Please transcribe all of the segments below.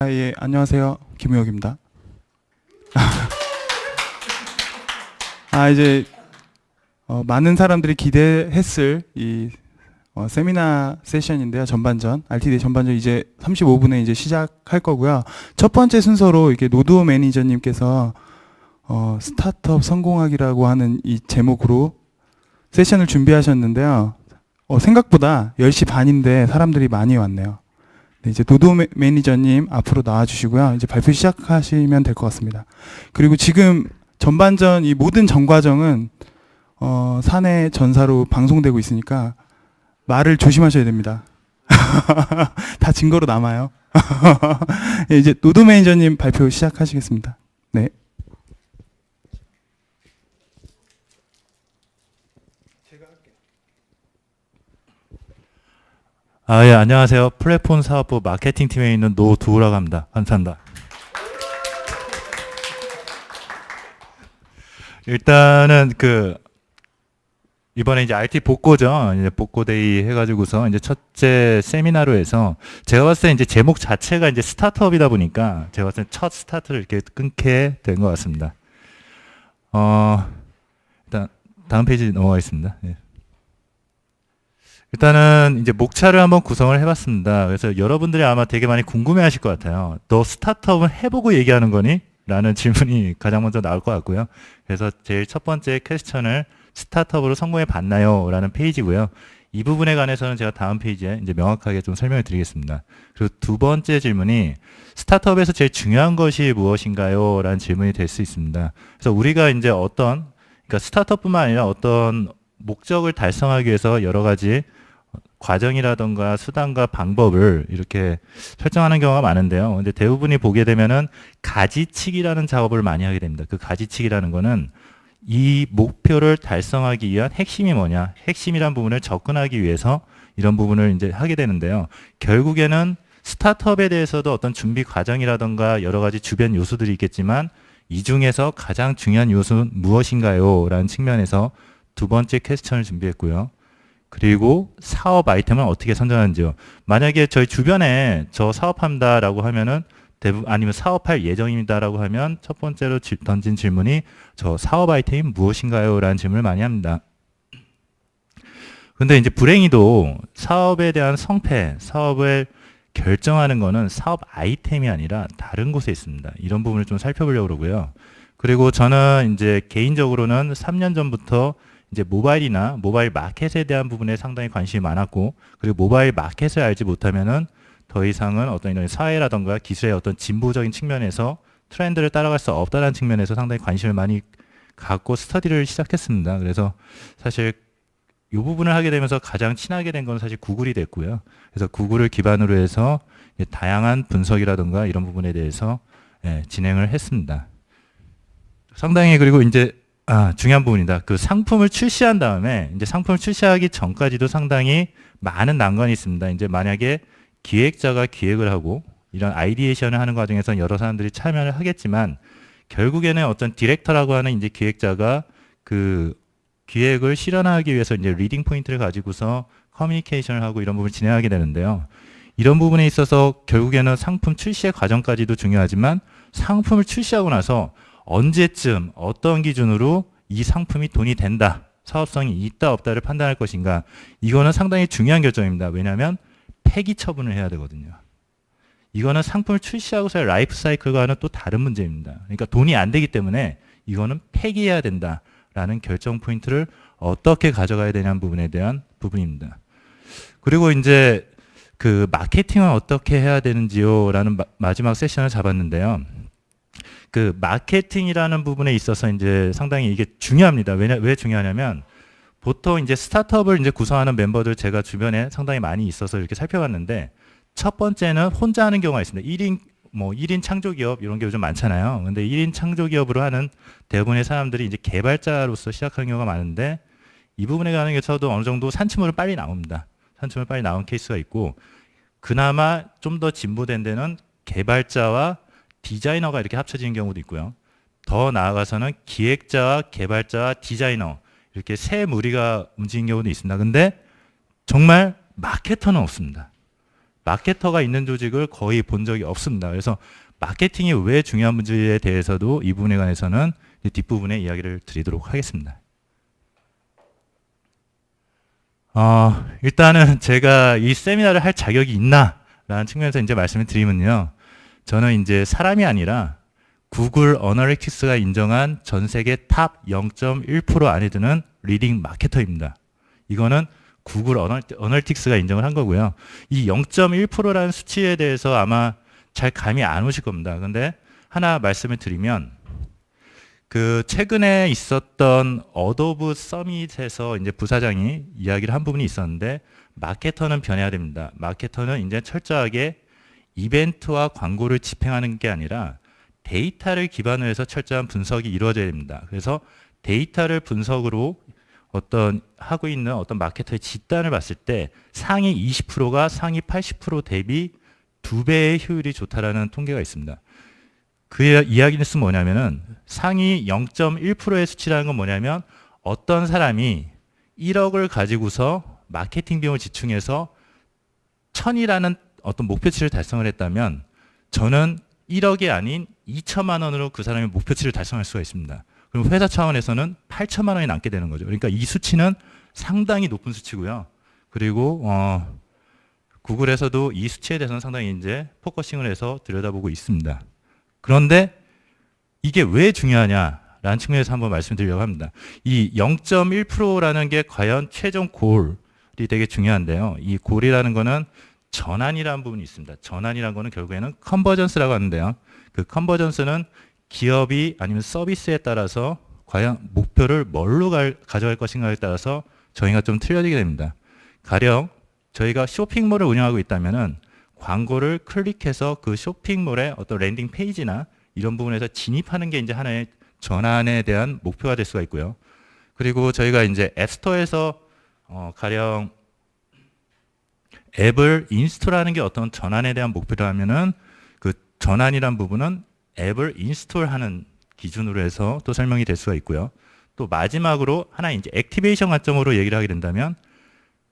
예, 안녕하세요. 김우혁입니다. 이제 많은 사람들이 기대했을 이 세미나 세션인데요. 전반전, RTD 전반전 이제 35분에 이제 시작할 거고요. 첫 번째 순서로 이렇게 노두어 매니저님께서 스타트업 성공하기라고 하는 이 제목으로 세션을 준비하셨는데요. 생각보다 10시 반인데 사람들이 많이 왔네요. 네, 이제 노두어 매니저님 앞으로 나와주시고요. 이제 발표 시작하시면 될 것 같습니다. 그리고 지금 전반전 이 모든 전 과정은 사내 전사로 방송되고 있으니까 말을 조심하셔야 됩니다. 다 증거로 남아요. 네, 이제 노두어 매니저님 발표 시작하시겠습니다. 네. 예, 안녕하세요. 플랫폼 사업부 마케팅 팀에 있는 노두우라고 합니다. 감사합니다. 일단은 이번에 이제 RT 복고죠. 이제 복고데이 해가지고서 이제 첫째 세미나로 해서 제가 봤을 때 이제 제목 자체가 이제 스타트업이다 보니까 제가 봤을 때 첫 스타트를 이렇게 끊게 된 것 같습니다. 일단 다음 페이지 넘어가겠습니다. 예. 일단은 이제 목차를 한번 구성을 해봤습니다. 그래서 여러분들이 아마 되게 많이 궁금해하실 것 같아요. 너 스타트업은 해보고 얘기하는 거니? 라는 질문이 가장 먼저 나올 것 같고요. 그래서 제일 첫 번째 퀘스천을 스타트업으로 성공해 봤나요? 라는 페이지고요. 이 부분에 관해서는 제가 다음 페이지에 이제 명확하게 좀 설명을 드리겠습니다. 그리고 두 번째 질문이 스타트업에서 제일 중요한 것이 무엇인가요? 라는 질문이 될 수 있습니다. 그래서 우리가 이제 그러니까 스타트업뿐만 아니라 어떤 목적을 달성하기 위해서 여러 가지 과정이라던가 수단과 방법을 이렇게 설정하는 경우가 많은데요. 근데 대부분이 보게 되면은 가지치기라는 작업을 많이 하게 됩니다. 그 가지치기라는 거는 이 목표를 달성하기 위한 핵심이 뭐냐, 핵심이란 부분을 접근하기 위해서 이런 부분을 이제 하게 되는데요. 결국에는 스타트업에 대해서도 어떤 준비 과정이라던가 여러 가지 주변 요소들이 있겠지만 이 중에서 가장 중요한 요소는 무엇인가요? 라는 측면에서 두 번째 퀘스천을 준비했고요. 그리고 사업 아이템은 어떻게 선정하는지요. 만약에 저희 주변에 저 사업한다라고 하면은 아니면 사업할 예정입니다라고 하면 첫 번째로 던진 질문이 저 사업 아이템이 무엇인가요? 라는 질문을 많이 합니다. 근데 이제 불행히도 사업에 대한 성패, 사업을 결정하는 거는 사업 아이템이 아니라 다른 곳에 있습니다. 이런 부분을 좀 살펴보려고 그러고요. 그리고 저는 이제 개인적으로는 3년 전부터 이제 모바일이나 모바일 마켓에 대한 부분에 상당히 관심이 많았고, 그리고 모바일 마켓을 알지 못하면은 더 이상은 어떤 이런 사회라던가 기술의 어떤 진보적인 측면에서 트렌드를 따라갈 수 없다는 측면에서 상당히 관심을 많이 갖고 스터디를 시작했습니다. 그래서 사실 이 부분을 하게 되면서 가장 친하게 된 건 사실 구글이 됐고요. 그래서 구글을 기반으로 해서 다양한 분석이라던가 이런 부분에 대해서 진행을 했습니다. 상당히 그리고 이제 중요한 부분이다. 그 상품을 출시한 다음에 이제 상품을 출시하기 전까지도 상당히 많은 난관이 있습니다. 이제 만약에 기획자가 기획을 하고 이런 아이디에이션을 하는 과정에서 여러 사람들이 참여를 하겠지만 결국에는 어떤 디렉터라고 하는 이제 기획자가 그 기획을 실현하기 위해서 이제 리딩 포인트를 가지고서 커뮤니케이션을 하고 이런 부분을 진행하게 되는데요. 이런 부분에 있어서 결국에는 상품 출시의 과정까지도 중요하지만 상품을 출시하고 나서 언제쯤 어떤 기준으로 이 상품이 돈이 된다, 사업성이 있다 없다를 판단할 것인가, 이거는 상당히 중요한 결정입니다. 왜냐하면 폐기 처분을 해야 되거든요. 이거는 상품을 출시하고서의 라이프 사이클과는 또 다른 문제입니다. 그러니까 돈이 안 되기 때문에 이거는 폐기해야 된다라는 결정 포인트를 어떻게 가져가야 되냐는 부분에 대한 부분입니다. 그리고 이제 그 마케팅은 어떻게 해야 되는지요? 라는 마지막 세션을 잡았는데요. 그 마케팅이라는 부분에 있어서 이제 상당히 이게 중요합니다. 왜 중요하냐면 보통 이제 스타트업을 이제 구성하는 멤버들 제가 주변에 상당히 많이 있어서 이렇게 살펴봤는데 첫 번째는 혼자 하는 경우가 있습니다. 1인 창조기업 이런 게 요즘 많잖아요. 근데 1인 창조기업으로 하는 대부분의 사람들이 이제 개발자로서 시작하는 경우가 많은데 이 부분에 관해서도 어느 정도 산출물을 빨리 나옵니다. 산출물 빨리 나온 케이스가 있고 그나마 좀 더 진보된 데는 개발자와 디자이너가 이렇게 합쳐지는 경우도 있고요. 더 나아가서는 기획자와 개발자와 디자이너 이렇게 세 무리가 움직이는 경우도 있습니다. 근데 정말 마케터는 없습니다. 마케터가 있는 조직을 거의 본 적이 없습니다. 그래서 마케팅이 왜 중요한 문제에 대해서도 이 부분에 관해서는 뒷부분에 이야기를 드리도록 하겠습니다. 일단은 제가 이 세미나를 할 자격이 있나라는 측면에서 이제 말씀을 드리면요. 저는 이제 사람이 아니라 구글 어널리틱스가 인정한 전 세계 탑 0.1% 안에 드는 리딩 마케터입니다. 이거는 구글 어널리틱스가 인정을 한 거고요. 이 0.1%라는 수치에 대해서 아마 잘 감이 안 오실 겁니다. 그런데 하나 말씀을 드리면 그 최근에 있었던 어도브 서밋에서 이제 부사장이 이야기를 한 부분이 있었는데 마케터는 변해야 됩니다. 마케터는 이제 철저하게 이벤트와 광고를 집행하는 게 아니라 데이터를 기반으로 해서 철저한 분석이 이루어져야 됩니다. 그래서 데이터를 분석으로 하고 있는 어떤 마케터의 집단을 봤을 때 상위 20%가 상위 80% 대비 2배의 효율이 좋다라는 통계가 있습니다. 그 이야기는 뭐냐면은 상위 0.1%의 수치라는 건 뭐냐면 어떤 사람이 1억을 가지고서 마케팅 비용을 지출해서 1000이라는 어떤 목표치를 달성을 했다면 저는 1억이 아닌 2천만 원으로 그 사람의 목표치를 달성할 수가 있습니다. 그럼 회사 차원에서는 8천만 원이 남게 되는 거죠. 그러니까 이 수치는 상당히 높은 수치고요. 그리고 구글에서도 이 수치에 대해서는 상당히 이제 포커싱을 해서 들여다보고 있습니다. 그런데 이게 왜 중요하냐라는 측면에서 한번 말씀드리려고 합니다. 이 0.1%라는 게 과연 최종 골이 되게 중요한데요. 이 골이라는 거는 전환이라는 부분이 있습니다. 전환이라는 거는 결국에는 컨버전스라고 하는데요. 그 컨버전스는 기업이 아니면 서비스에 따라서 과연 목표를 뭘로 가져갈 것인가에 따라서 저희가 좀 틀려지게 됩니다. 가령 저희가 쇼핑몰을 운영하고 있다면은 광고를 클릭해서 그 쇼핑몰의 어떤 랜딩 페이지나 이런 부분에서 진입하는 게 이제 하나의 전환에 대한 목표가 될 수가 있고요. 그리고 저희가 이제 앱스토어에서 가령 앱을 인스톨하는 게 어떤 전환에 대한 목표라면은 그 전환이란 부분은 앱을 인스톨하는 기준으로 해서 또 설명이 될 수가 있고요. 또 마지막으로 하나 이제 액티베이션 관점으로 얘기를 하게 된다면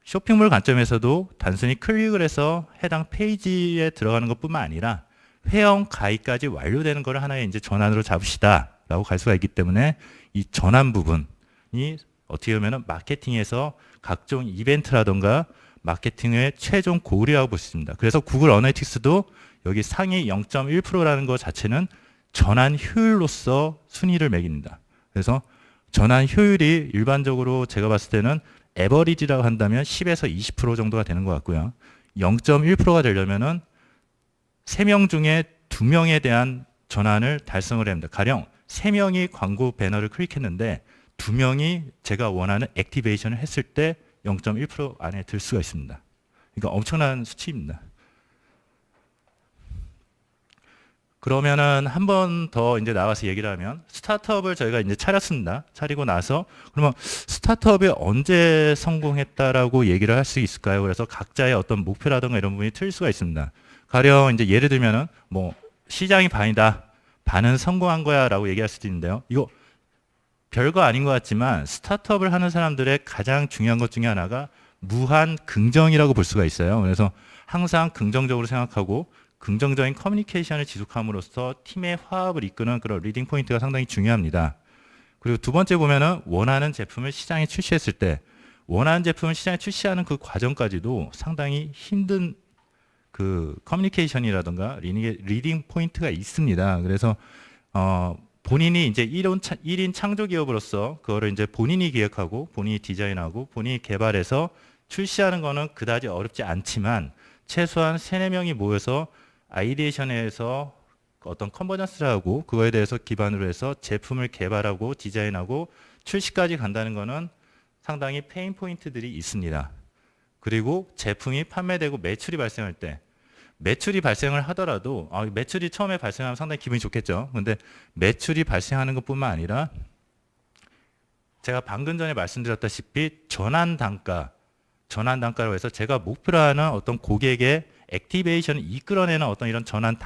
쇼핑몰 관점에서도 단순히 클릭을 해서 해당 페이지에 들어가는 것뿐만 아니라 회원 가입까지 완료되는 것을 하나의 이제 전환으로 잡으시다라고 갈 수가 있기 때문에 이 전환 부분이 어떻게 보면은 마케팅에서 각종 이벤트라던가 마케팅의 최종 고리라고 볼 수 있습니다. 그래서 구글 어널리틱스도 여기 상위 0.1%라는 것 자체는 전환 효율로서 순위를 매깁니다. 그래서 전환 효율이 일반적으로 제가 봤을 때는 에버리지라고 한다면 10에서 20% 정도가 되는 것 같고요. 0.1%가 되려면은 3명 중에 2명에 대한 전환을 달성을 해야 합니다. 가령 3명이 광고 배너를 클릭했는데 2명이 제가 원하는 액티베이션을 했을 때 0.1% 안에 들 수가 있습니다. 그러니까 엄청난 수치입니다. 그러면은 한 번 더 이제 나와서 얘기를 하면 스타트업을 저희가 이제 차렸습니다. 차리고 나서 그러면 스타트업이 언제 성공했다라고 얘기를 할 수 있을까요? 그래서 각자의 어떤 목표라든가 이런 부분이 틀릴 수가 있습니다. 가령 이제 예를 들면은 뭐 시장이 반이다, 반은 성공한 거야라고 얘기할 수도 있는데요. 이거 별거 아닌 것 같지만 스타트업을 하는 사람들의 가장 중요한 것 중에 하나가 무한 긍정이라고 볼 수가 있어요. 그래서 항상 긍정적으로 생각하고 긍정적인 커뮤니케이션을 지속함으로써 팀의 화합을 이끄는 그런 리딩 포인트가 상당히 중요합니다. 그리고 두 번째 보면은 원하는 제품을 시장에 출시했을 때 원하는 제품을 시장에 출시하는 그 과정까지도 상당히 힘든 그 커뮤니케이션이라든가 리딩 포인트가 있습니다. 그래서 본인이 이제 1인 창조 기업으로서 그거를 이제 본인이 기획하고 본인이 디자인하고 본인이 개발해서 출시하는 거는 그다지 어렵지 않지만 최소한 3-4명이 모여서 아이디에이션에서 어떤 컨버전스를 하고 그거에 대해서 기반으로 해서 제품을 개발하고 디자인하고 출시까지 간다는 거는 상당히 페인 포인트들이 있습니다. 그리고 제품이 판매되고 매출이 발생할 때 매출이 발생을 하더라도 매출이 처음에 발생하면 상당히 기분이 좋겠죠. 근데 매출이 발생하는 것뿐만 아니라 제가 방금 전에 말씀드렸다시피 전환 단가라고 해서 제가 목표로 하는 어떤 고객의 액티베이션을 이끌어내는 어떤 이런 전환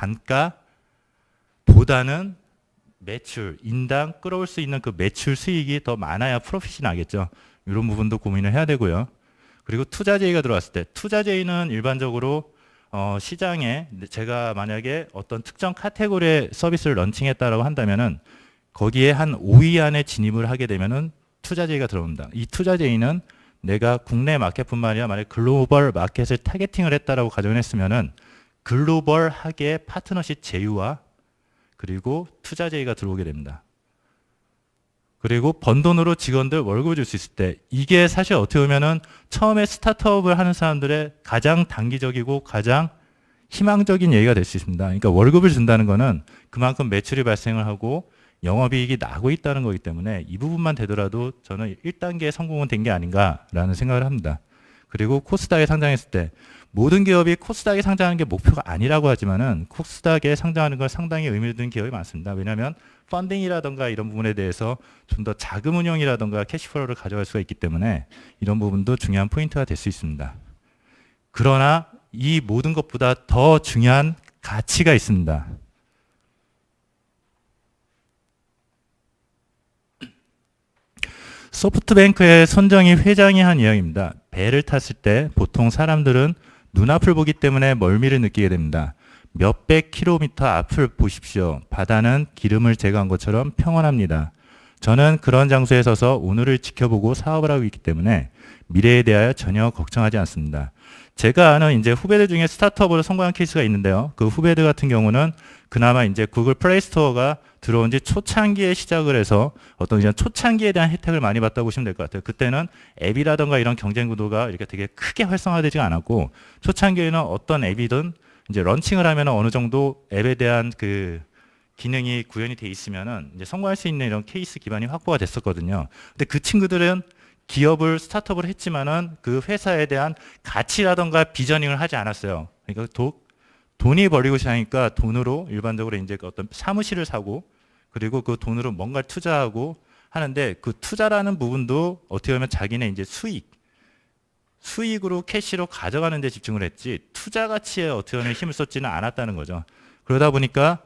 단가보다는 매출, 인당 끌어올 수 있는 그 매출 수익이 더 많아야 프로핏이 나겠죠. 이런 부분도 고민을 해야 되고요. 그리고 투자 제의가 들어왔을 때 투자 제의는 일반적으로 시장에 제가 만약에 어떤 특정 카테고리의 서비스를 런칭했다라고 한다면은 거기에 한 5위 안에 진입을 하게 되면은 투자 제의가 들어옵니다. 이 투자 제의는 내가 국내 마켓뿐만 아니라 만약 글로벌 마켓을 타겟팅을 했다라고 가정을 했으면은 글로벌하게 파트너십 제휴와 그리고 투자 제의가 들어오게 됩니다. 그리고 번 돈으로 직원들 월급을 줄 수 있을 때 이게 사실 어떻게 보면은 처음에 스타트업을 하는 사람들의 가장 단기적이고 가장 희망적인 얘기가 될 수 있습니다. 그러니까 월급을 준다는 거는 그만큼 매출이 발생을 하고 영업이익이 나고 있다는 거기 때문에 이 부분만 되더라도 저는 1단계 성공은 된 게 아닌가라는 생각을 합니다. 그리고 코스닥에 상장했을 때 모든 기업이 코스닥에 상장하는 게 목표가 아니라고 하지만은 코스닥에 상장하는 건 상당히 의미를 두는 기업이 많습니다. 왜냐하면 펀딩이라던가 이런 부분에 대해서 좀 더 자금 운용이라던가 캐시플로우를 가져갈 수가 있기 때문에 이런 부분도 중요한 포인트가 될 수 있습니다. 그러나 이 모든 것보다 더 중요한 가치가 있습니다. 소프트뱅크의 손정희 회장이 한 이야기입니다. 배를 탔을 때 보통 사람들은 눈앞을 보기 때문에 멀미를 느끼게 됩니다. 몇백 킬로미터 앞을 보십시오. 바다는 기름을 제거한 것처럼 평온합니다. 저는 그런 장소에 서서 오늘을 지켜보고 사업을 하고 있기 때문에 미래에 대하여 전혀 걱정하지 않습니다. 제가 아는 이제 후배들 중에 스타트업으로 성공한 케이스가 있는데요. 그 후배들 같은 경우는 그나마 이제 구글 플레이 스토어가 들어온 지 초창기에 시작을 해서 어떤 이런 초창기에 대한 혜택을 많이 받다고 보시면 될 것 같아요. 그때는 앱이라던가 이런 경쟁 구도가 이렇게 되게 크게 활성화되지가 않았고 초창기에는 어떤 앱이든 이제 런칭을 하면 어느 정도 앱에 대한 그 기능이 구현이 돼 있으면은 이제 성공할 수 있는 이런 케이스 기반이 확보가 됐었거든요. 근데 그 친구들은 기업을 스타트업을 했지만은 그 회사에 대한 가치라던가 비저닝을 하지 않았어요. 그러니까 돈이 벌리고 싶으니까 돈으로 일반적으로 이제 어떤 사무실을 사고 그리고 그 돈으로 뭔가를 투자하고 하는데 그 투자라는 부분도 어떻게 보면 자기네 이제 수익으로 캐시로 가져가는 데 집중을 했지 투자 가치에 어떻게 보면 힘을 쏟지는 않았다는 거죠. 그러다 보니까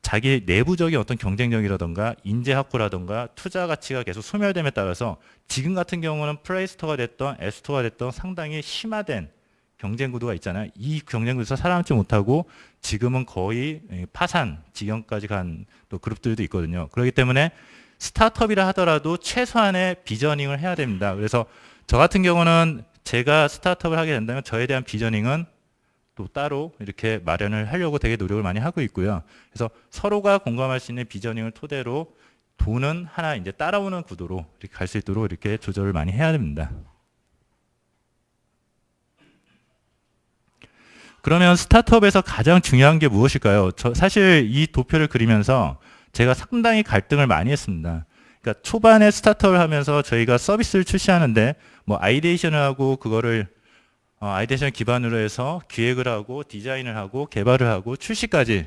자기 내부적인 어떤 경쟁력이라던가 인재 확보라던가 투자 가치가 계속 소멸됨에 따라서 지금 같은 경우는 플레이스토어가 됐던 앱스토어가 됐던 상당히 심화된 경쟁 구도가 있잖아요. 이 경쟁 구도에서 살아남지 못하고 지금은 거의 파산 지경까지 간 또 그룹들도 있거든요. 그렇기 때문에 스타트업이라 하더라도 최소한의 비저닝을 해야 됩니다. 그래서 저 같은 경우는 제가 스타트업을 하게 된다면 저에 대한 비저닝은 또 따로 이렇게 마련을 하려고 되게 노력을 많이 하고 있고요. 그래서 서로가 공감할 수 있는 비저닝을 토대로 돈은 하나 이제 따라오는 구도로 이렇게 갈 수 있도록 이렇게 조절을 많이 해야 됩니다. 그러면 스타트업에서 가장 중요한 게 무엇일까요? 저 사실 이 도표를 그리면서 제가 상당히 갈등을 많이 했습니다. 그러니까 초반에 스타트업을 하면서 저희가 서비스를 출시하는데 뭐 아이데이션을 하고 그거를 아이데이션 기반으로 해서 기획을 하고 디자인을 하고 개발을 하고 출시까지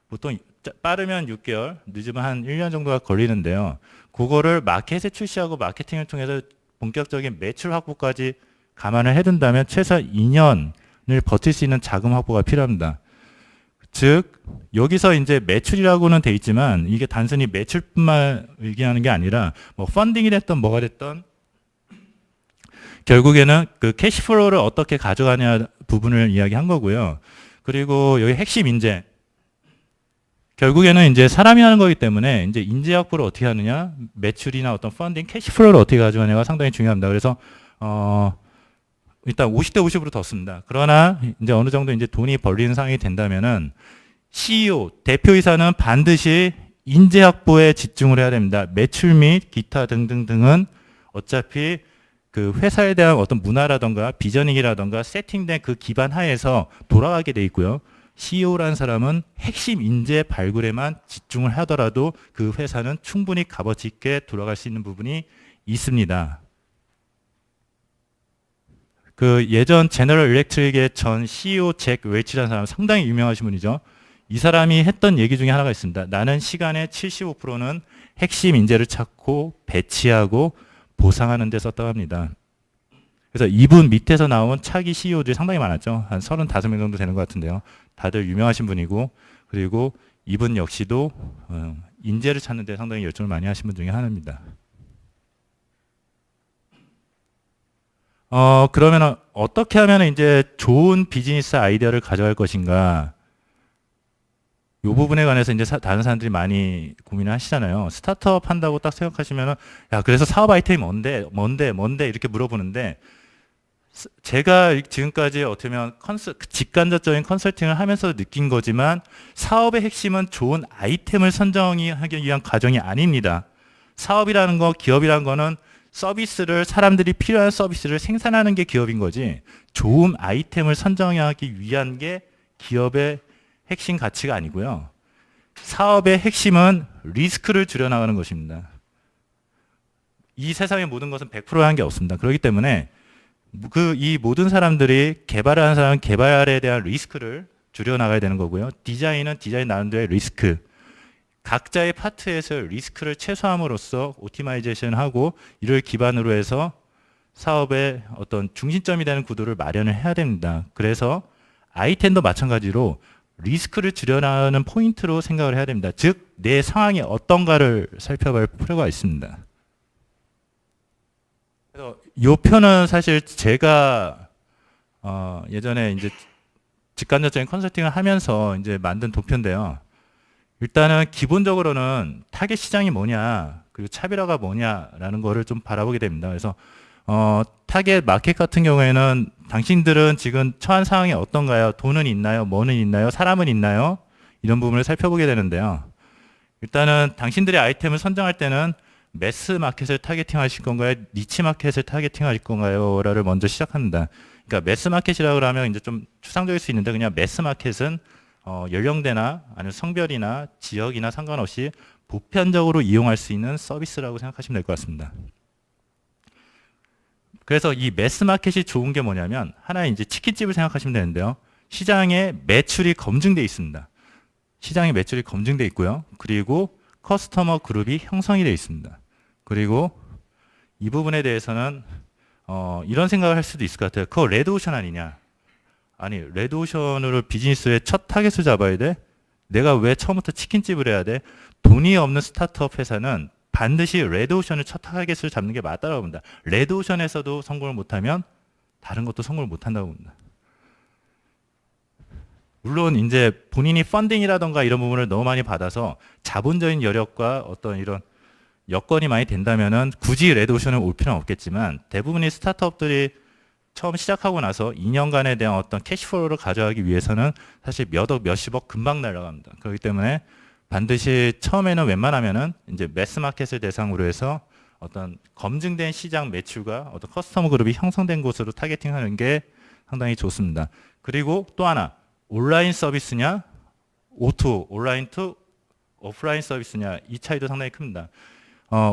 보통 빠르면 6개월, 늦으면 한 1년 정도가 걸리는데요. 그거를 마켓에 출시하고 마케팅을 통해서 본격적인 매출 확보까지 감안을 해둔다면 최소 2년을 버틸 수 있는 자금 확보가 필요합니다. 즉 여기서 이제 매출이라고는 돼 있지만 이게 단순히 매출뿐만 얘기하는 게 아니라 뭐 펀딩이 됐던 뭐가 됐던 결국에는 그 캐시플로우를 어떻게 가져가냐 부분을 이야기한 거고요. 그리고 여기 핵심 인재. 결국에는 이제 사람이 하는 거기 때문에 이제 인재 확보를 어떻게 하느냐, 매출이나 어떤 펀딩, 캐시플로우를 어떻게 가져가냐가 상당히 중요합니다. 그래서 일단 50대 50으로 뒀습니다. 그러나 이제 어느 정도 이제 돈이 벌리는 상황이 된다면은 CEO, 대표이사는 반드시 인재 확보에 집중을 해야 됩니다. 매출 및 기타 등등등은 어차피 그 회사에 대한 어떤 문화라던가 비저닝이라던가 세팅된 그 기반 하에서 돌아가게 돼 있고요. CEO라는 사람은 핵심 인재 발굴에만 집중을 하더라도 그 회사는 충분히 값어치 있게 돌아갈 수 있는 부분이 있습니다. 그 예전 제너럴 일렉트릭의 전 CEO 잭 웰치라는 사람 상당히 유명하신 분이죠. 이 사람이 했던 얘기 중에 하나가 있습니다. 나는 시간의 75%는 핵심 인재를 찾고 배치하고 보상하는 데 썼다고 합니다. 그래서 이분 밑에서 나온 차기 CEO들이 상당히 많았죠. 한 35명 정도 되는 것 같은데요. 다들 유명하신 분이고 그리고 이분 역시도 인재를 찾는 데 상당히 열정을 많이 하신 분 중에 하나입니다. 그러면 어떻게 하면 이제 좋은 비즈니스 아이디어를 가져갈 것인가? 이 부분에 관해서 이제 다른 사람들이 많이 고민을 하시잖아요. 스타트업 한다고 딱 생각하시면은, 야, 그래서 사업 아이템이 뭔데? 이렇게 물어보는데, 제가 지금까지 어떻게 보면 직간접적인 컨설팅을 하면서 느낀 거지만, 사업의 핵심은 좋은 아이템을 선정하기 위한 과정이 아닙니다. 사업이라는 거, 기업이라는 거는 사람들이 필요한 서비스를 생산하는 게 기업인 거지, 좋은 아이템을 선정하기 위한 게 기업의 핵심 가치가 아니고요. 사업의 핵심은 리스크를 줄여나가는 것입니다. 이 세상의 모든 것은 100%한 게 없습니다. 그렇기 때문에 이 모든 사람들이 개발하는 사람은 개발에 대한 리스크를 줄여나가야 되는 거고요. 디자인은 디자인 나름대로의 리스크. 각자의 파트에서 리스크를 최소함으로써 오티마이제이션하고 이를 기반으로 해서 사업의 어떤 중심점이 되는 구도를 마련을 해야 됩니다. 그래서 아이템도 마찬가지로 리스크를 줄여나가는 포인트로 생각을 해야 됩니다. 즉, 내 상황이 어떤가를 살펴볼 필요가 있습니다. 그래서 이 표는 사실 제가 예전에 이제 직간접적인 컨설팅을 하면서 이제 만든 도표인데요. 일단은 기본적으로는 타겟 시장이 뭐냐, 그리고 차별화가 뭐냐라는 거를 좀 바라보게 됩니다. 그래서 타겟 마켓 같은 경우에는 당신들은 지금 처한 상황이 어떤가요? 돈은 있나요? 뭐는 있나요? 사람은 있나요? 이런 부분을 살펴보게 되는데요. 일단은 당신들의 아이템을 선정할 때는 매스 마켓을 타겟팅 하실 건가요? 니치 마켓을 타겟팅 하실 건가요? 라를 먼저 시작합니다. 그러니까 매스 마켓이라고 하면 이제 좀 추상적일 수 있는데, 그냥 매스 마켓은 연령대나 아니면 성별이나 지역이나 상관없이 보편적으로 이용할 수 있는 서비스라고 생각하시면 될 것 같습니다. 그래서 이 매스 마켓이 좋은 게 뭐냐면, 하나의 이제 치킨집을 생각하시면 되는데요. 시장에 매출이 검증돼 있습니다. 시장에 매출이 검증돼 있고요. 그리고 커스터머 그룹이 형성이 되어 있습니다. 그리고 이 부분에 대해서는 이런 생각을 할 수도 있을 것 같아요. 그거 레드오션 아니냐? 아니, 레드오션으로 비즈니스의 첫 타겟을 잡아야 돼? 내가 왜 처음부터 치킨집을 해야 돼? 돈이 없는 스타트업 회사는 반드시 레드오션을 첫 타겟을 잡는 게 맞다고 봅니다. 레드오션에서도 성공을 못하면 다른 것도 성공을 못한다고 봅니다. 물론 이제 본인이 펀딩이라던가 이런 부분을 너무 많이 받아서 자본적인 여력과 어떤 이런 여건이 많이 된다면은 굳이 레드오션을 올 필요는 없겠지만, 대부분의 스타트업들이 처음 시작하고 나서 2년간에 대한 어떤 캐시플로우를 가져가기 위해서는 사실 몇억, 몇십억 금방 날아갑니다. 그렇기 때문에 반드시 처음에는 웬만하면은 이제 매스 마켓을 대상으로 해서 어떤 검증된 시장 매출과 어떤 커스터머 그룹이 형성된 곳으로 타겟팅하는 게 상당히 좋습니다. 그리고 또 하나, 온라인 서비스냐, O2, 온라인 투 오프라인 서비스냐, 이 차이도 상당히 큽니다.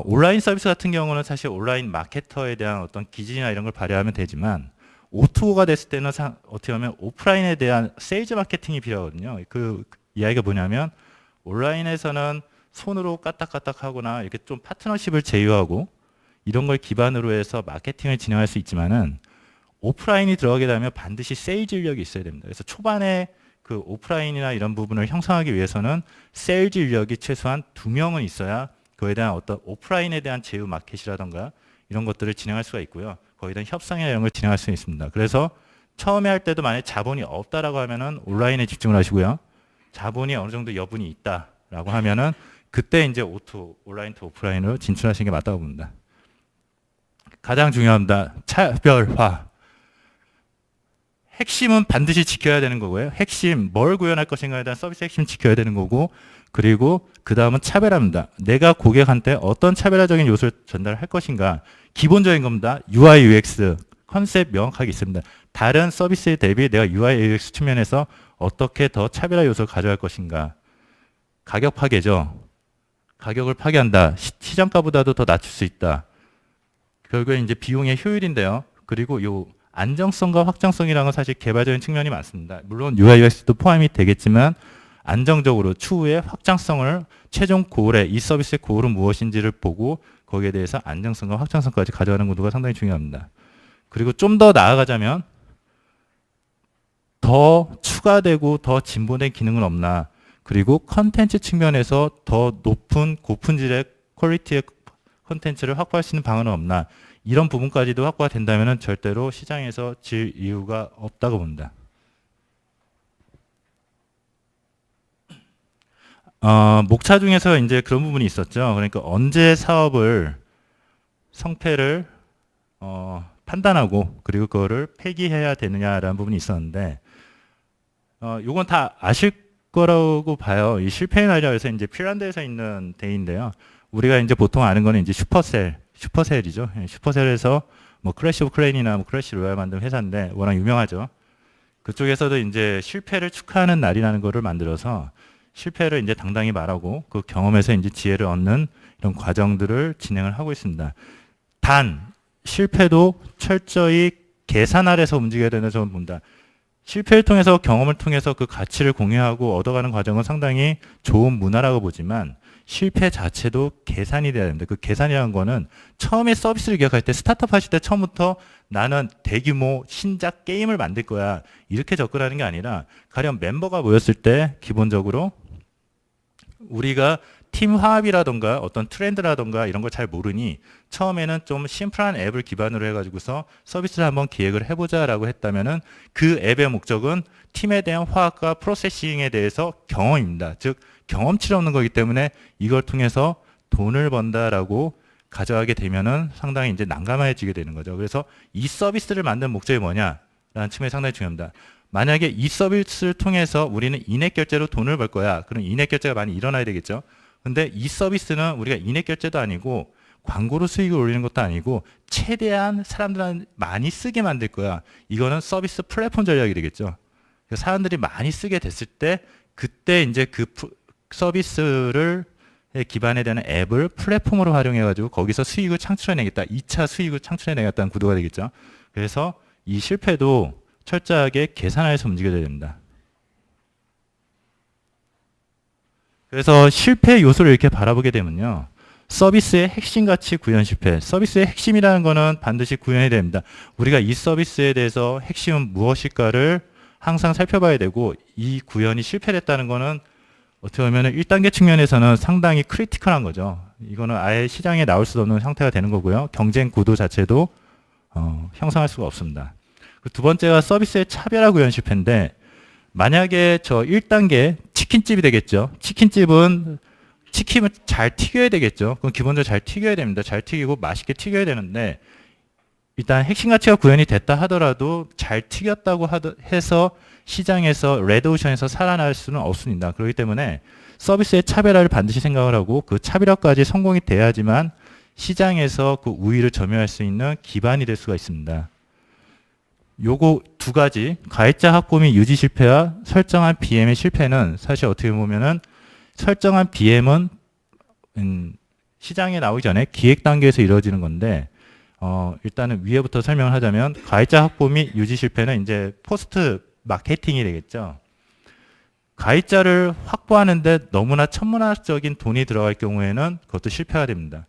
온라인 서비스 같은 경우는 사실 온라인 마케터에 대한 어떤 기질이나 이런 걸 발휘하면 되지만, O2O가 됐을 때는 어떻게 보면 오프라인에 대한 세일즈 마케팅이 필요하거든요. 그 이야기가 뭐냐면, 온라인에서는 손으로 까딱까딱 하거나 이렇게 좀 파트너십을 제휴하고 이런 걸 기반으로 해서 마케팅을 진행할 수 있지만은, 오프라인이 들어가게 되면 반드시 세일즈 인력이 있어야 됩니다. 그래서 초반에 그 오프라인이나 이런 부분을 형성하기 위해서는 세일즈 인력이 최소한 2명은 있어야 그에 대한 어떤 오프라인에 대한 제휴 마켓이라던가 이런 것들을 진행할 수가 있고요. 거기에 대한 협상이나 이런 걸 진행할 수 있습니다. 그래서 처음에 할 때도 만약에 자본이 없다라고 하면은 온라인에 집중을 하시고요. 자본이 어느 정도 여분이 있다라고 하면은 그때 이제 O2, 온라인 투 오프라인으로 진출하시는 게 맞다고 봅니다. 가장 중요합니다. 차별화. 핵심은 반드시 지켜야 되는 거고요. 핵심, 뭘 구현할 것인가에 대한 서비스 핵심 지켜야 되는 거고, 그리고 그 다음은 차별화입니다. 내가 고객한테 어떤 차별화적인 요소를 전달할 것인가. 기본적인 겁니다. UI, UX, 컨셉 명확하게 있습니다. 다른 서비스에 대비 내가 UI, UX 측면에서 어떻게 더 차별화 요소를 가져갈 것인가. 가격 파괴죠. 가격을 파괴한다. 시장가보다도 더 낮출 수 있다. 결국에 이제 비용의 효율인데요. 그리고 요 안정성과 확장성이라는 건 사실 개발적인 측면이 많습니다. 물론 UI, UX도 포함이 되겠지만, 안정적으로 추후에 확장성을 최종 고울에 이 서비스의 고울은 무엇인지를 보고 거기에 대해서 안정성과 확장성까지 가져가는 구도가 상당히 중요합니다. 그리고 좀 더 나아가자면 더 추가되고 더 진보된 기능은 없나, 그리고 컨텐츠 측면에서 더 높은 고품질의 퀄리티의 컨텐츠를 확보할 수 있는 방안은 없나, 이런 부분까지도 확보가 된다면 절대로 시장에서 질 이유가 없다고 봅니다. 목차 중에서 이제 그런 부분이 있었죠. 그러니까 언제 사업을 성패를 판단하고 그리고 그거를 폐기해야 되느냐라는 부분이 있었는데 요건 다 아실 거라고 봐요. 이 실패의 날이라고 해서 이제 핀란드에서 있는 데이인데요. 우리가 이제 보통 아는 거는 이제 슈퍼셀이죠. 슈퍼셀에서 뭐 크래시 오브 클레인이나 뭐 크래시 로얄 만든 회사인데 워낙 유명하죠. 그쪽에서도 이제 실패를 축하하는 날이라는 거를 만들어서 실패를 이제 당당히 말하고 그 경험에서 이제 지혜를 얻는 이런 과정들을 진행을 하고 있습니다. 단 실패도 철저히 계산 아래서 움직여야 되는 점을 본다. 실패를 통해서 경험을 통해서 그 가치를 공유하고 얻어가는 과정은 상당히 좋은 문화라고 보지만 실패 자체도 계산이 돼야 됩니다. 그 계산이라는 거는 처음에 서비스를 기획할 때 스타트업 하실 때 처음부터 나는 대규모 신작 게임을 만들 거야 이렇게 접근하는 게 아니라 가령 멤버가 모였을 때 기본적으로 우리가 팀 화합이라던가 어떤 트렌드라던가 이런 걸 잘 모르니 처음에는 좀 심플한 앱을 기반으로 해가지고서 서비스를 한번 기획을 해보자라고 했다면은 그 앱의 목적은 팀에 대한 화합과 프로세싱에 대해서 경험입니다. 즉 경험치를 얻는 거기 때문에 이걸 통해서 돈을 번다라고 가져가게 되면은 상당히 이제 난감해지게 되는 거죠. 그래서 이 서비스를 만든 목적이 뭐냐라는 측면이 상당히 중요합니다. 만약에 이 서비스를 통해서 우리는 인액 결제로 돈을 벌 거야. 그럼 인액 결제가 많이 일어나야 되겠죠. 근데 이 서비스는 우리가 인액 결제도 아니고 광고로 수익을 올리는 것도 아니고 최대한 사람들한테 많이 쓰게 만들 거야. 이거는 서비스 플랫폼 전략이 되겠죠. 사람들이 많이 쓰게 됐을 때 그때 이제 그 서비스를 기반에 되는 앱을 플랫폼으로 활용해가지고 거기서 수익을 창출해내겠다. 2차 수익을 창출해내겠다는 구도가 되겠죠. 그래서 이 실패도 철저하게 계산해서 움직여야 됩니다. 그래서 실패 요소를 이렇게 바라보게 되면요. 서비스의 핵심 가치 구현 실패. 서비스의 핵심이라는 거는 반드시 구현해야 됩니다. 우리가 이 서비스에 대해서 핵심은 무엇일까를 항상 살펴봐야 되고 이 구현이 실패됐다는 거는 어떻게 보면 1단계 측면에서는 상당히 크리티컬한 거죠. 이거는 아예 시장에 나올 수 없는 상태가 되는 거고요. 경쟁 구도 자체도 형성할 수가 없습니다. 두 번째가 서비스의 차별화 구현 실패인데 만약에 저 1단계 치킨집이 되겠죠. 치킨집은 치킨을 잘 튀겨야 되겠죠. 그럼 기본적으로 잘 튀겨야 됩니다. 잘 튀기고 맛있게 튀겨야 되는데 일단 핵심 가치가 구현이 됐다 하더라도 잘 튀겼다고 해서 시장에서 레드오션에서 살아날 수는 없습니다. 그렇기 때문에 서비스의 차별화를 반드시 생각을 하고 그 차별화까지 성공이 돼야지만 시장에서 그 우위를 점유할 수 있는 기반이 될 수가 있습니다. 요거 두 가지 가입자 확보 및 유지 실패와 설정한 BM의 실패는 사실 어떻게 보면은 설정한 BM은 시장에 나오기 전에 기획 단계에서 이루어지는 건데 일단은 위에부터 설명을 하자면 가입자 확보 및 유지 실패는 이제 포스트 마케팅이 되겠죠. 가입자를 확보하는데 너무나 천문학적인 돈이 들어갈 경우에는 그것도 실패가 됩니다.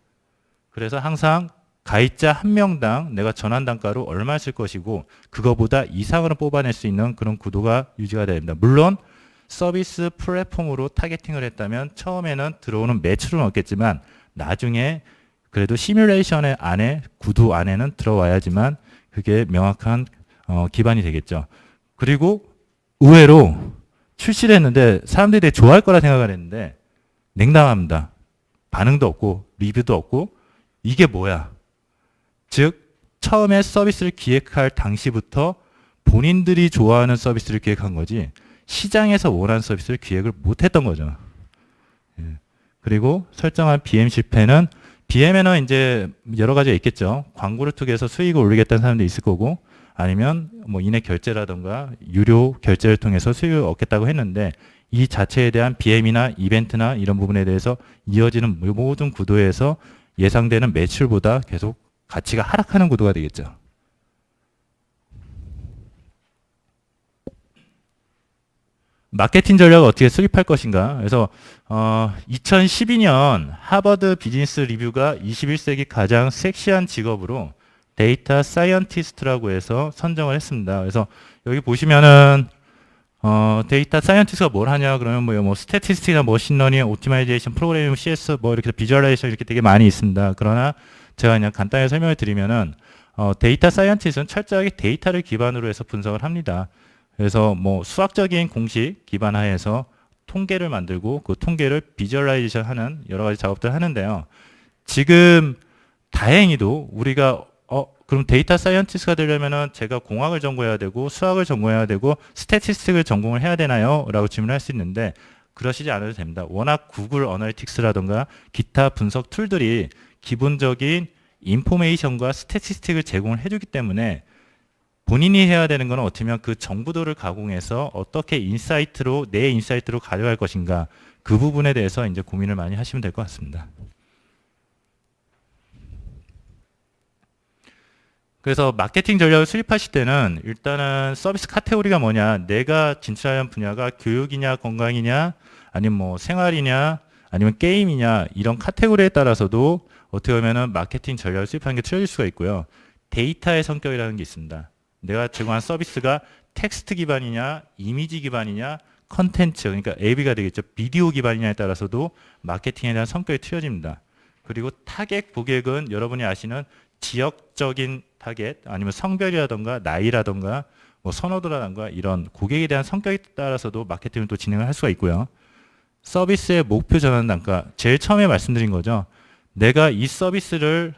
그래서 항상 가입자 한 명당 내가 전환 단가로 얼마 쓸 것이고 그거보다 이상으로 뽑아낼 수 있는 그런 구도가 유지가 됩니다. 물론 서비스 플랫폼으로 타겟팅을 했다면 처음에는 들어오는 매출은 없겠지만 나중에 그래도 시뮬레이션 안에 구도 안에는 들어와야지만 그게 명확한 기반이 되겠죠. 그리고 의외로 출시를 했는데 사람들이 되게 좋아할 거라 생각을 했는데 냉담합니다. 반응도 없고 리뷰도 없고 이게 뭐야? 즉 처음에 서비스를 기획할 당시부터 본인들이 좋아하는 서비스를 기획한 거지 시장에서 원하는 서비스를 기획을 못했던 거죠. 그리고 설정한 BM 실패는 BM에는 이제 여러 가지가 있겠죠. 광고를 통해서 수익을 올리겠다는 사람도 있을 거고 아니면 뭐 인액 결제라든가 유료 결제를 통해서 수익을 얻겠다고 했는데 이 자체에 대한 BM이나 이벤트나 이런 부분에 대해서 이어지는 모든 구도에서 예상되는 매출보다 계속 가치가 하락하는 구도가 되겠죠. 마케팅 전략을 어떻게 수립할 것인가. 그래서 2012년 하버드 비즈니스 리뷰가 21세기 가장 섹시한 직업으로 데이터 사이언티스트라고 해서 선정을 했습니다. 그래서 여기 보시면은 데이터 사이언티스트가 뭘 하냐 그러면 뭐 스태티스틱이나 머신러닝, 오티마이제이션, 프로그래밍, CS 뭐 이렇게 비주얼라이제이션 이렇게 되게 많이 있습니다. 그러나 제가 그냥 간단히 설명을 드리면은 데이터 사이언티스트는 철저하게 데이터를 기반으로 해서 분석을 합니다. 그래서 뭐 수학적인 공식 기반 하에서 통계를 만들고 그 통계를 비주얼라이제이션 하는 여러 가지 작업들을 하는데요. 지금 다행히도 우리가 그럼 데이터 사이언티스트가 되려면은 제가 공학을 전공해야 되고 수학을 전공해야 되고 스태티스틱을 전공을 해야 되나요? 라고 질문할 수 있는데 그러시지 않아도 됩니다. 워낙 구글 어널리틱스라던가 기타 분석 툴들이 기본적인 인포메이션과 스태티스틱을 제공을 해주기 때문에 본인이 해야 되는 건 어떻게 보면 그 정보들을 가공해서 어떻게 인사이트로 내 인사이트로 가져갈 것인가 그 부분에 대해서 이제 고민을 많이 하시면 될 것 같습니다. 그래서 마케팅 전략을 수립하실 때는 일단은 서비스 카테고리가 뭐냐, 내가 진출하는 분야가 교육이냐 건강이냐 아니면 뭐 생활이냐 아니면 게임이냐 이런 카테고리에 따라서도 어떻게 보면은 마케팅 전략을 수립하는 게 틀려질 수가 있고요. 데이터의 성격이라는 게 있습니다. 내가 제공한 서비스가 텍스트 기반이냐 이미지 기반이냐 컨텐츠 그러니까 AB가 되겠죠. 비디오 기반이냐에 따라서도 마케팅에 대한 성격이 틀려집니다. 그리고 타겟 고객은 여러분이 아시는 지역적인 타겟 아니면 성별이라던가 나이라던가 뭐 선호도라던가 이런 고객에 대한 성격에 따라서도 마케팅을 또 진행을 할 수가 있고요. 서비스의 목표 전환 단가 제일 처음에 말씀드린 거죠. 내가 이 서비스를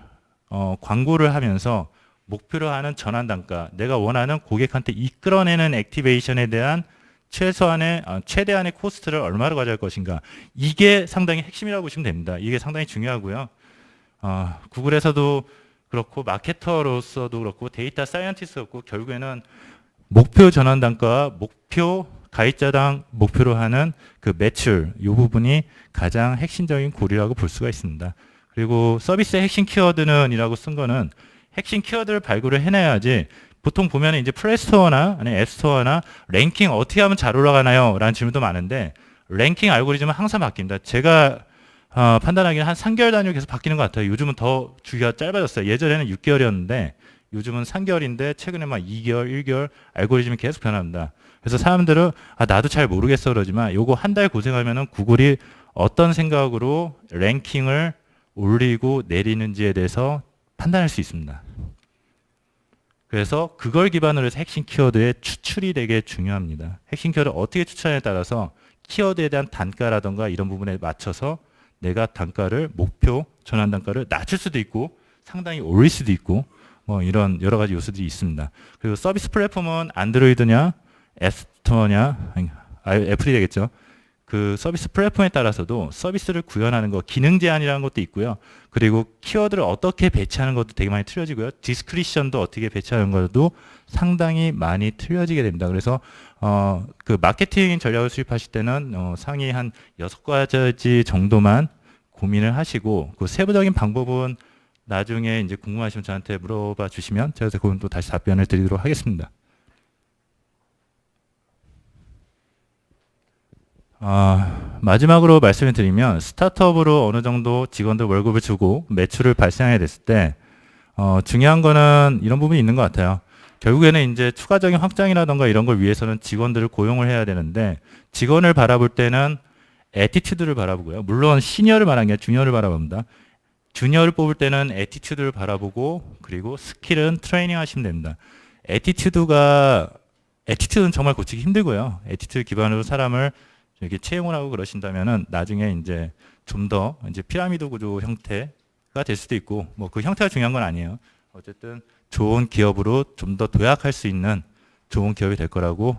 광고를 하면서 목표로 하는 전환 단가 내가 원하는 고객한테 이끌어내는 액티베이션에 대한 최대한의 코스트를 얼마로 가져갈 것인가 이게 상당히 핵심이라고 보시면 됩니다. 이게 상당히 중요하고요. 구글에서도 그렇고 마케터로서도 그렇고 데이터 사이언티스트도 그렇고 결국에는 목표 전환 단가와 목표 가입자당 목표로 하는 그 매출 이 부분이 가장 핵심적인 고리라고 볼 수가 있습니다. 그리고 서비스의 핵심 키워드는 이라고 쓴 거는 핵심 키워드를 발굴을 해내야지 보통 보면 이제 플레이스토어나 아니면 앱스토어나 랭킹 어떻게 하면 잘 올라가나요? 라는 질문도 많은데 랭킹 알고리즘은 항상 바뀝니다. 제가 판단하기는 한 3개월 단위로 계속 바뀌는 것 같아요. 요즘은 더 주기가 짧아졌어요. 예전에는 6개월이었는데 요즘은 3개월인데 최근에 막 2개월, 1개월 알고리즘이 계속 변합니다. 그래서 사람들은 나도 잘 모르겠어 그러지만 요거 한 달 고생하면은 구글이 어떤 생각으로 랭킹을 올리고 내리는지에 대해서 판단할 수 있습니다. 그래서 그걸 기반으로 해서 핵심 키워드의 추출이 되게 중요합니다. 핵심 키워드를 어떻게 추천에 따라서 키워드에 대한 단가라던가 이런 부분에 맞춰서 내가 단가를 목표 전환 단가를 낮출 수도 있고 상당히 올릴 수도 있고 뭐 이런 여러 가지 요소들이 있습니다. 그리고 서비스 플랫폼은 안드로이드냐 앱스토어냐 애플이 되겠죠. 그 서비스 플랫폼에 따라서도 서비스를 구현하는 거 기능 제한이라는 것도 있고요. 그리고 키워드를 어떻게 배치하는 것도 되게 많이 틀려지고요. 디스크리션도 어떻게 배치하는 것도 상당히 많이 틀려지게 됩니다. 그래서 그 마케팅 전략을 수립하실 때는 상위 한 6가지 정도만 고민을 하시고 그 세부적인 방법은 나중에 이제 궁금하시면 저한테 물어봐 주시면 제가 그건 또 다시 답변을 드리도록 하겠습니다. 마지막으로 말씀을 드리면 스타트업으로 어느 정도 직원들 월급을 주고 매출을 발생하게 됐을 때 중요한 거는 이런 부분이 있는 것 같아요. 결국에는 이제 추가적인 확장이라던가 이런 걸 위해서는 직원들을 고용을 해야 되는데 직원을 바라볼 때는 애티튜드를 바라보고요. 물론 시니어를 말하는 게 아니라 주니어를 바라봅니다. 주니어를 뽑을 때는 애티튜드를 바라보고 그리고 스킬은 트레이닝 하시면 됩니다. 애티튜드는 정말 고치기 힘들고요. 애티튜드 기반으로 사람을 이렇게 채용을 하고 그러신다면은 나중에 이제 좀 더 이제 피라미드 구조 형태가 될 수도 있고 뭐 그 형태가 중요한 건 아니에요. 어쨌든 좋은 기업으로 좀 더 도약할 수 있는 좋은 기업이 될 거라고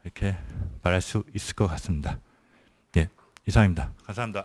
이렇게 말할 수 있을 것 같습니다. 예, 이상입니다. 감사합니다.